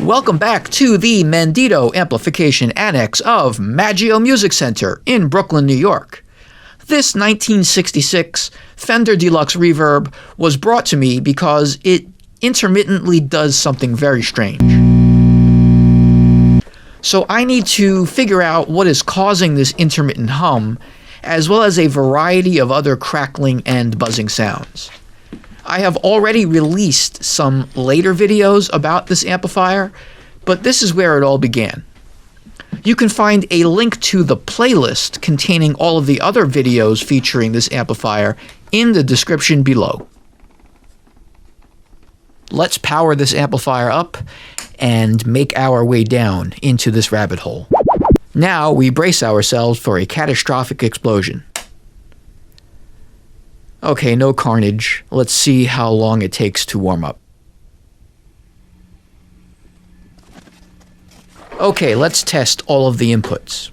Welcome back to the Menditto Amplification Annex of Maggio Music Center in Brooklyn, New York. This 1966 Fender Deluxe Reverb was brought to me because it intermittently does something very strange. So I need to figure out what is causing this intermittent hum, as well as a variety of other crackling and buzzing sounds. I have already released some later videos about this amplifier, but this is where it all began. You can find a link to the playlist containing all of the other videos featuring this amplifier in the description below. Let's power this amplifier up and make our way down into this rabbit hole. Now we brace ourselves for a catastrophic explosion. Okay, no carnage. Let's see how long it takes to warm up. Okay, let's test all of the inputs.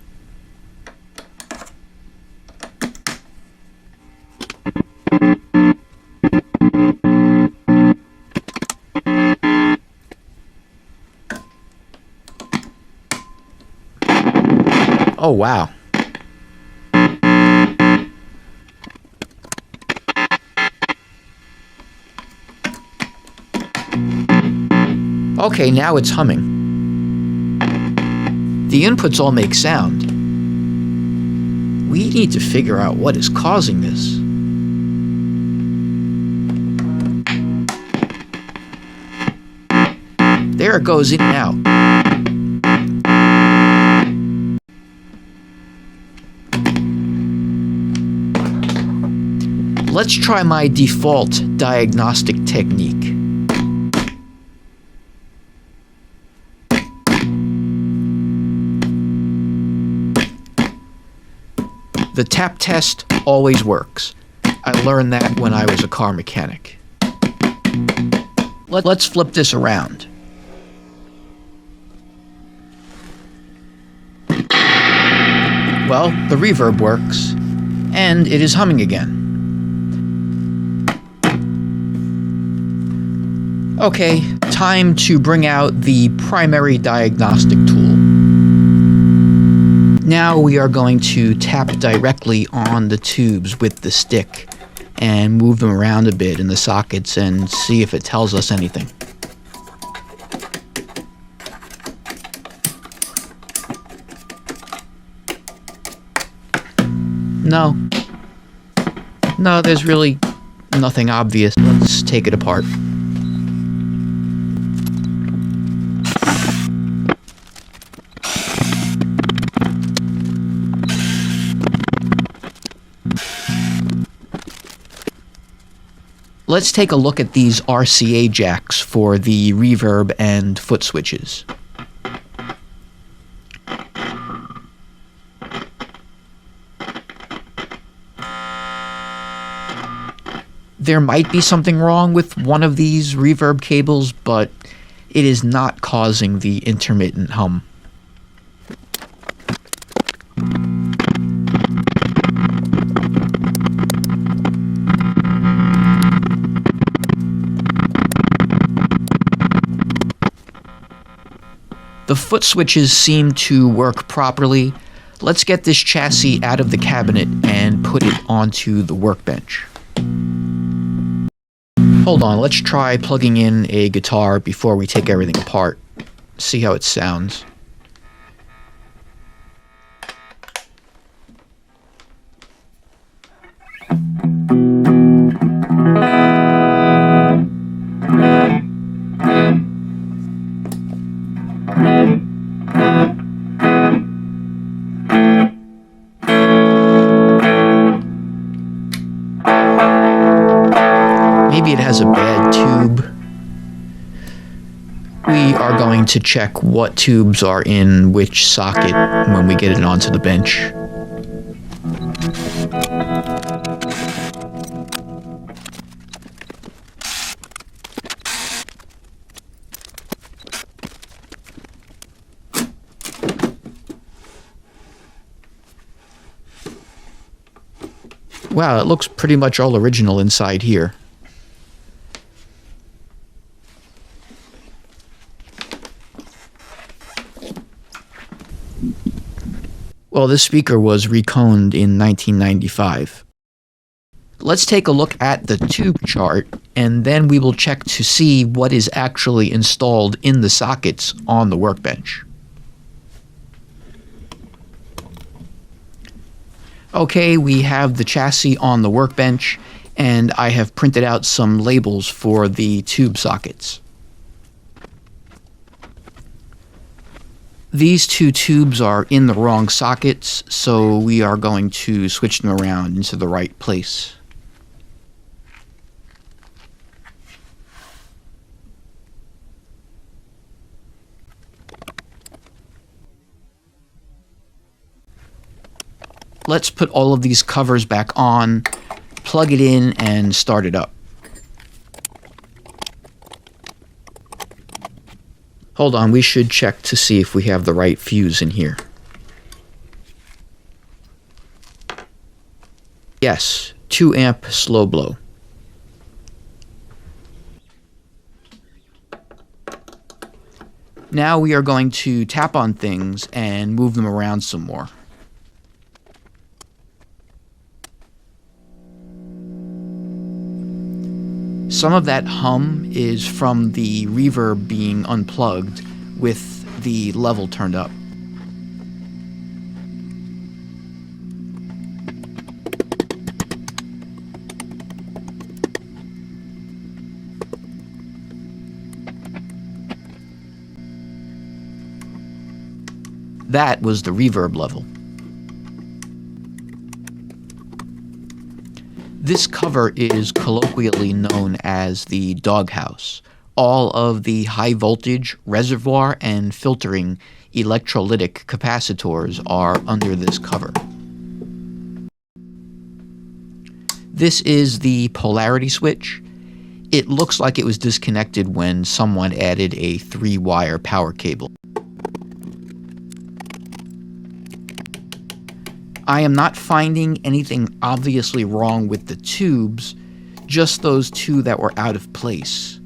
Oh, wow. Okay, now it's humming. The inputs all make sound. We need to figure out what is causing this. There it goes in and out. Let's try my default diagnostic technique. The tap test always works. I learned that when I was a car mechanic. Let's flip this around. Well, the reverb works, and it is humming again. Okay, time to bring out the primary diagnostic tool. Now we are going to tap directly on the tubes with the stick and move them around a bit in the sockets and see if it tells us anything. No, there's really nothing obvious. Let's take it apart. Let's take a look at these RCA jacks for the reverb and foot switches. There might be something wrong with one of these reverb cables, but it is not causing the intermittent hum. The foot switches seem to work properly. Let's get this chassis out of the cabinet and put it onto the workbench. Hold on, let's try plugging in a guitar before we take everything apart. See how it sounds. Maybe it has a bad tube. We are going to check what tubes are in which socket when we get it onto the bench. Wow, it looks pretty much all original inside here. Well, this speaker was reconed in 1995. Let's take a look at the tube chart, and then we will check to see what is actually installed in the sockets on the Workbench. Okay, we have the chassis on the Workbench, and I have printed out some labels for the tube sockets. These two tubes are in the wrong sockets, so we are going to switch them around into the right place. Let's put all of these covers back on, plug it in, and start it up. Hold on, we should check to see if we have the right fuse in here. Yes, 2 amp slow blow. Now we are going to tap on things and move them around some more. Some of that hum is from the reverb being unplugged with the level turned up. That was the reverb level. This cover is colloquially known as the doghouse. All of the high voltage, reservoir, and filtering electrolytic capacitors are under this cover. This is the polarity switch. It looks like it was disconnected when someone added a 3-wire power cable. I am not finding anything obviously wrong with the tubes, just those two that were out of place.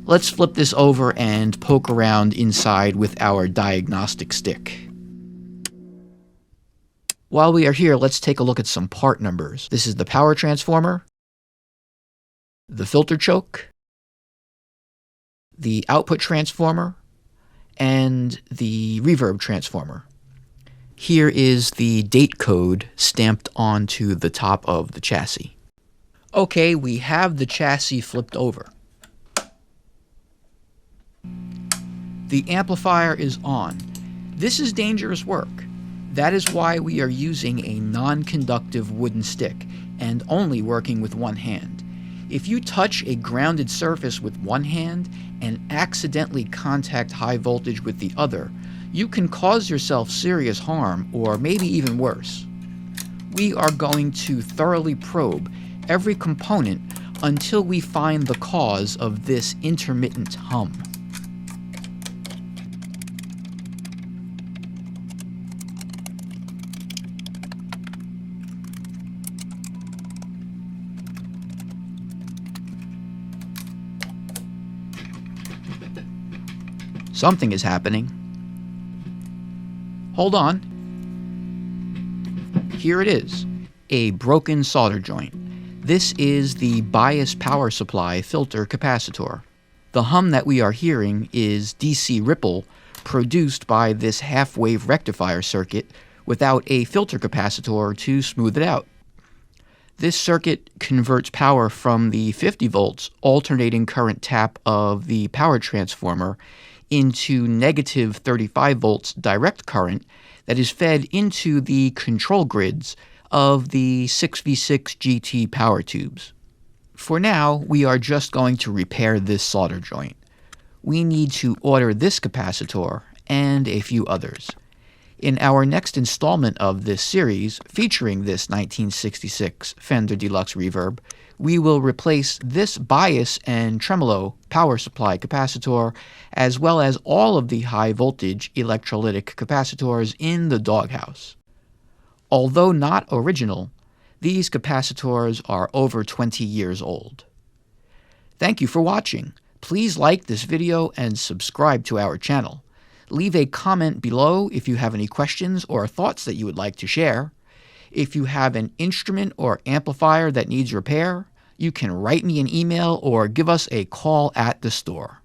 Let's flip this over and poke around inside with our diagnostic stick. While we are here, let's take a look at some part numbers. This is the power transformer, the filter choke, the output transformer, and the reverb transformer. Here is the date code stamped onto the top of the chassis. Okay, we have the chassis flipped over. The amplifier is on. This is dangerous work. That is why we are using a non-conductive wooden stick and only working with one hand. If you touch a grounded surface with one hand and accidentally contact high voltage with the other, you can cause yourself serious harm, or maybe even worse. We are going to thoroughly probe every component until we find the cause of this intermittent hum. Something is happening. Hold on. Here it is, a broken solder joint. This is the bias power supply filter capacitor. The hum that we are hearing is DC ripple produced by this half-wave rectifier circuit without a filter capacitor to smooth it out. This circuit converts power from the 50 volts alternating current tap of the power transformer into negative 35 volts direct current that is fed into the control grids of the 6v6 GT power tubes. For now, we are just going to repair this solder joint. We need to order this capacitor and a few others. In our next installment of this series, featuring this 1966 Fender Deluxe Reverb, we will replace this bias and tremolo power supply capacitor, as well as all of the high voltage electrolytic capacitors in the doghouse. Although not original, these capacitors are over 20 years old. Thank you for watching. Please like this video and subscribe to our channel. leave a comment below if you have any questions or thoughts that you would like to share. If you have an instrument or amplifier that needs repair, you can write me an email or give us a call at the store.